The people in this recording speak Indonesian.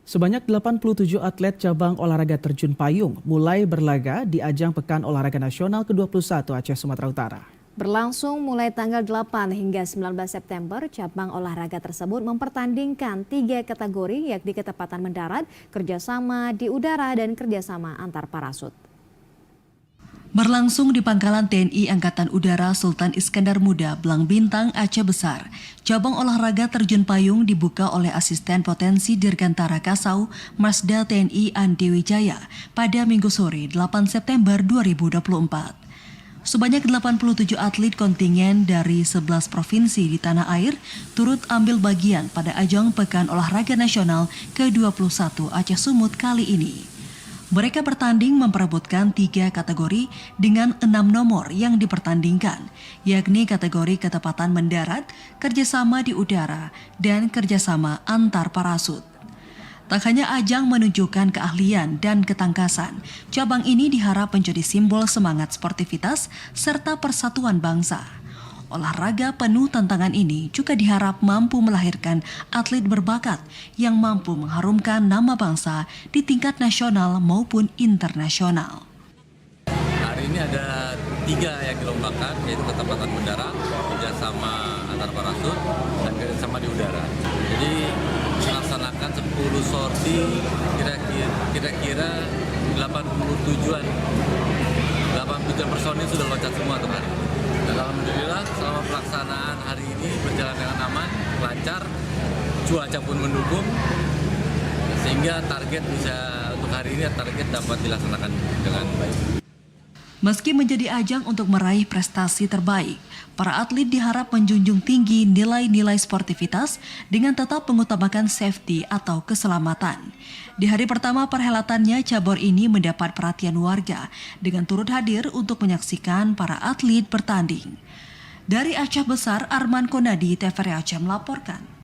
Sebanyak 87 atlet cabang olahraga terjun payung mulai berlaga di ajang Pekan Olahraga Nasional ke-21 Aceh Sumatera Utara. Berlangsung mulai tanggal 8 hingga 19 September, cabang olahraga tersebut mempertandingkan 3 kategori yakni ketepatan mendarat, kerjasama di udara, dan kerjasama antar parasut. Berlangsung di Pangkalan TNI Angkatan Udara Sultan Iskandar Muda, Belang Bintang, Aceh Besar. Cabang olahraga terjun payung dibuka oleh Asisten Potensi Dirgantara Kasau, Marsda TNI Andi Wijaya pada Minggu sore 8 September 2024. Sebanyak 87 atlet kontingen dari 11 provinsi di tanah air turut ambil bagian pada ajang Pekan Olahraga Nasional ke-21 Aceh Sumut kali ini. Mereka bertanding memperebutkan 3 kategori dengan 6 nomor yang dipertandingkan, yakni kategori ketepatan mendarat, kerjasama di udara, dan kerjasama antar parasut. Tak hanya ajang menunjukkan keahlian dan ketangkasan, cabang ini diharap menjadi simbol semangat sportivitas serta persatuan bangsa. Olahraga penuh tantangan ini juga diharap mampu melahirkan atlet berbakat yang mampu mengharumkan nama bangsa di tingkat nasional maupun internasional. Hari ini ada 3 yang dilombakan, yaitu ketepatan mendarat, kerjasama antar parasut, dan kerjasama di udara. Jadi melaksanakan 10 sorti, kira-kira 87 personil sudah loncat semua tuh hari ini. Dan alhamdulillah selama pelaksanaan hari ini berjalan dengan aman, lancar, cuaca pun mendukung, sehingga target untuk hari ini dapat dilaksanakan dengan baik. Meski menjadi ajang untuk meraih prestasi terbaik, para atlet diharap menjunjung tinggi nilai-nilai sportivitas dengan tetap mengutamakan safety atau keselamatan. Di hari pertama perhelatannya, cabur ini mendapat perhatian warga dengan turut hadir untuk menyaksikan para atlet bertanding. Dari Aceh Besar, Arman Konadi, TVRI Aceh melaporkan.